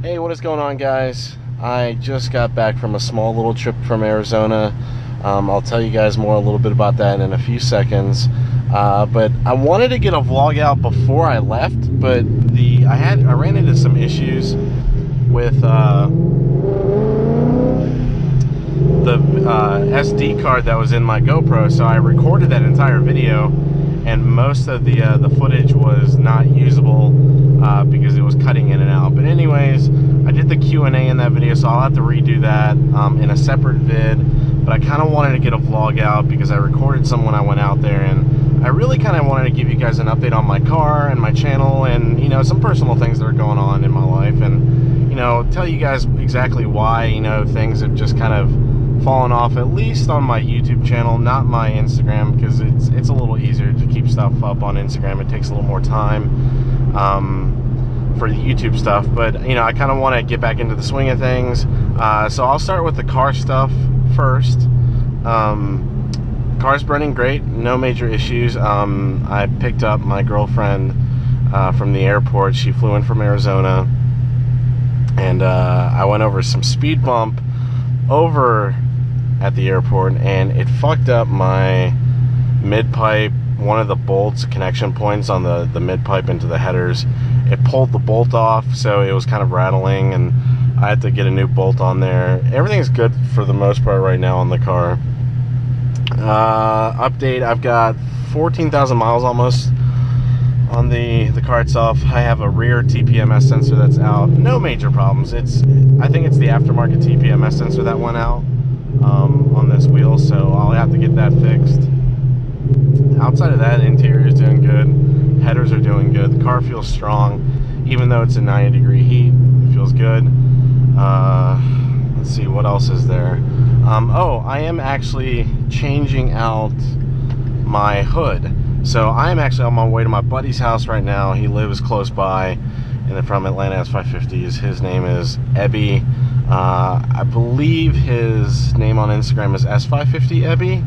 Hey, what is going on, guys? I just got back from a small little trip from Arizona. I'll tell you guys more a little bit about that in a few seconds. But I wanted to get a vlog out before I left, but I ran into some issues with the SD card that was in my GoPro. So I recorded that entire video, and most of the footage was not usable because it was cutting in and out. But anyways, I did the Q&A in that video, so I'll have to redo that in a separate vid. But I kind of wanted to get a vlog out because I recorded some when I went out there, and I really kind of wanted to give you guys an update on my car and my channel, and some personal things that are going on in my life, and tell you guys exactly why things have just kind of fallen off, at least on my YouTube channel, not my Instagram, because it's a little easier to keep stuff up on Instagram. It takes a little more time for the YouTube stuff, but I kind of want to get back into the swing of things. So I'll start with the car stuff first. Car's running great, no major issues. I picked up my girlfriend from the airport. She flew in from Arizona, and I went over some speed bump over at the airport, and it fucked up my mid-pipe, one of the bolts, connection points on the mid-pipe into the headers. It pulled the bolt off, so it was kind of rattling, and I had to get a new bolt on there. Everything's good for the most part right now on the car. Update, I've got 14,000 miles almost on the car itself. I have a rear TPMS sensor that's out. No major problems. I think it's the aftermarket TPMS sensor that went out on this wheel, so I'll have to get that fixed. Outside of that, interior is doing good. Headers are doing good. The car feels strong, even though it's a 90-degree heat. It feels good. Let's see, what else is there? Oh, I am actually changing out my hood. So I am actually on my way to my buddy's house right now. He lives close by, and from Atlanta S550s. His name is Ebby. I believe his name on Instagram is S550 Ebby,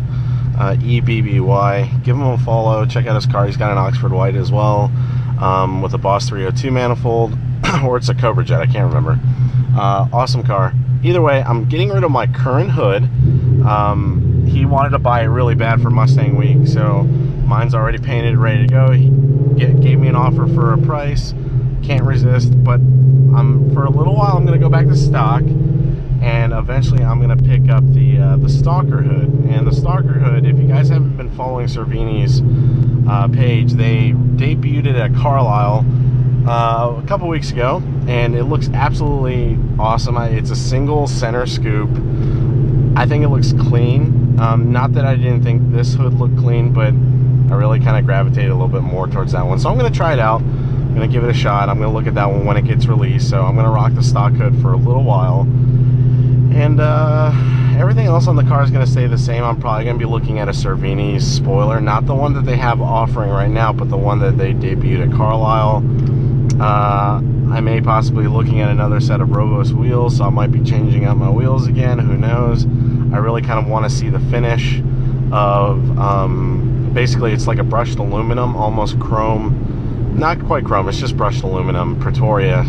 EBBY. Give him a follow. Check out his car. He's got an Oxford White as well, with a Boss 302 manifold, or it's a Cobra Jet. I can't remember. Awesome car. Either way, I'm getting rid of my current hood. He wanted to buy it really bad for Mustang Week, so mine's already painted, ready to go. He gave me an offer for a price. Can't resist, but for a little while I'm going to go back to stock, and eventually I'm going to pick up the Stalker hood. And the Stalker hood, if you guys haven't been following Cervini's page, they debuted it at Carlisle a couple weeks ago, and it looks absolutely awesome. It's a single center scoop. I think it looks clean. Not that I didn't think this hood looked clean, but I really kind of gravitated a little bit more towards that one. So I'm going to try it out. I'm going to give it a shot. I'm going to look at that one when it gets released. So I'm going to rock the stock hood for a little while. And everything else on the car is going to stay the same. I'm probably going to be looking at a Cervini's spoiler. Not the one that they have offering right now, but the one that they debuted at Carlisle. I may possibly be looking at another set of Rovos wheels, so I might be changing out my wheels again. Who knows? I really kind of want to see the finish of, basically it's like a brushed aluminum, almost chrome. Not quite chrome, it's just brushed aluminum, Pretoria.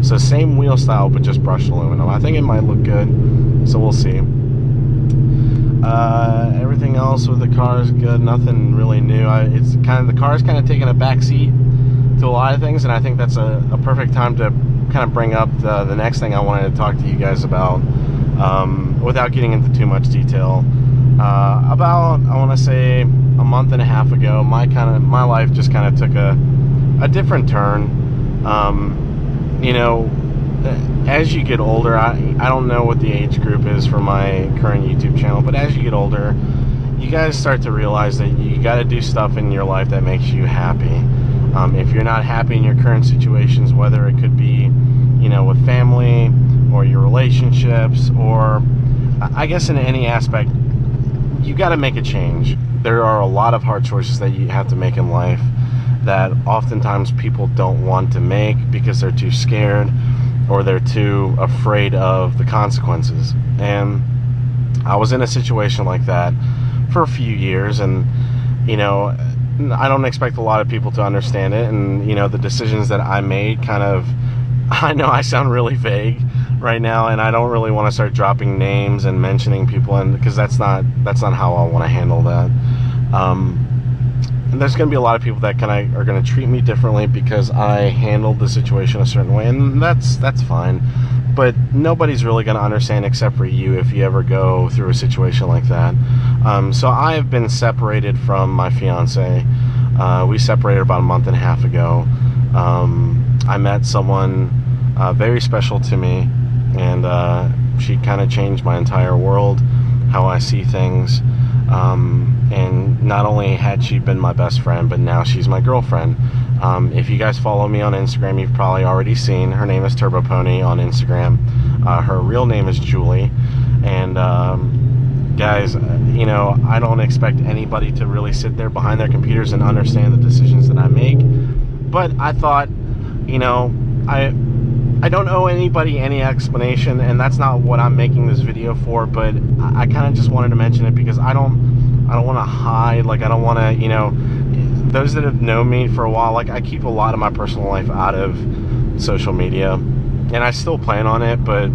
So same wheel style, but just brushed aluminum. I think it might look good, so we'll see. Everything else with the car is good. Nothing really new. The car's kind of taking a back seat to a lot of things, and I think that's a perfect time to kind of bring up the next thing I wanted to talk to you guys about, without getting into too much detail. About, I want to say, a month and a half ago, my life just kind of took a different turn. As you get older, I don't know what the age group is for my current YouTube channel, but as you get older, you guys start to realize that you got to do stuff in your life that makes you happy. If you're not happy in your current situations, whether it could be, with family or your relationships, or I guess in any aspect, you got to make a change. There are a lot of hard choices that you have to make in life that oftentimes people don't want to make because they're too scared or they're too afraid of the consequences. And I was in a situation like that for a few years, and I don't expect a lot of people to understand it, and the decisions that I made kind of I know I sound really vague right now, and I don't really want to start dropping names and mentioning people, and because that's not how I want to handle that. And there's going to be a lot of people that are going to treat me differently because I handled the situation a certain way, and that's fine. But nobody's really going to understand except for you if you ever go through a situation like that. So I have been separated from my fiance. We separated about a month and a half ago. I met someone very special to me, and she kind of changed my entire world, how I see things. And not only had she been my best friend, but now she's my girlfriend. If you guys follow me on Instagram, you've probably already seen her name is Turbo Pony on Instagram. Her real name is Julie. And guys, you know, I don't expect anybody to really sit there behind their computers and understand the decisions that I make. But I thought, you know, I don't owe anybody any explanation, and that's not what I'm making this video for, but I kind of just wanted to mention it because I don't want to hide, like I don't want to, you know, those that have known me for a while, like I keep a lot of my personal life out of social media, and I still plan on it, but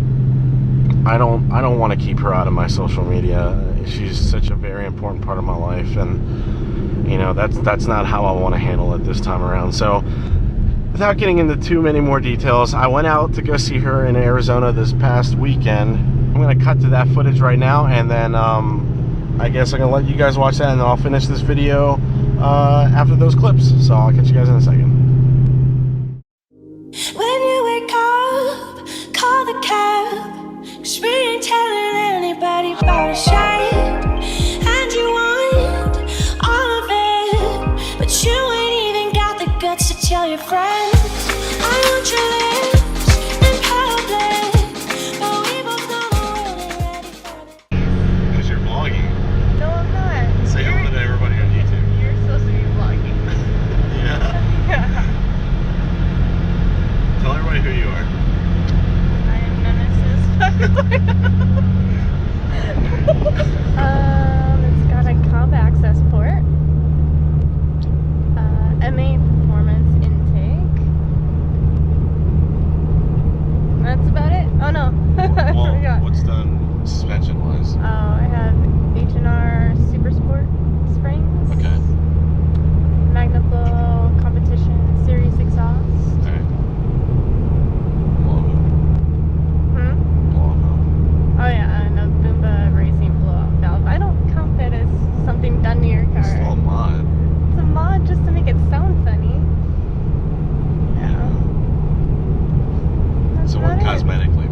I don't want to keep her out of my social media. She's such a very important part of my life, and you know, that's not how I want to handle it this time around. So without getting into too many more details, I went out to go see her in Arizona this past weekend. I'm going to cut to that footage right now, and then I guess I'm going to let you guys watch that, and then I'll finish this video after those clips. So I'll catch you guys in a second. When you wake up, call the cab, 'cause we ain't telling anybody about a shade. And you want all of it, but you ain't even got the guts to tell your friends. I want your lips in public, but we both know the world ain't ready for it. Because you're vlogging. No, I'm not. Say hello to everybody on YouTube. You're supposed to be vlogging. Yeah. Yeah. Tell everybody who you are. I am Nemesis. It's got a comp access port. MA performance intake. That's about it. Oh no. I forgot. What's done suspension-wise? I have H&R Super Sport springs. Okay. Magnaflow Competition Series exhaust. Alright. Blowout. Oh yeah, and a Boomba racing blowout valve. I don't count that as something done to your car. It's still a mod. It's a mod just to make it sound funny. Yeah. That's So about what it. cosmetically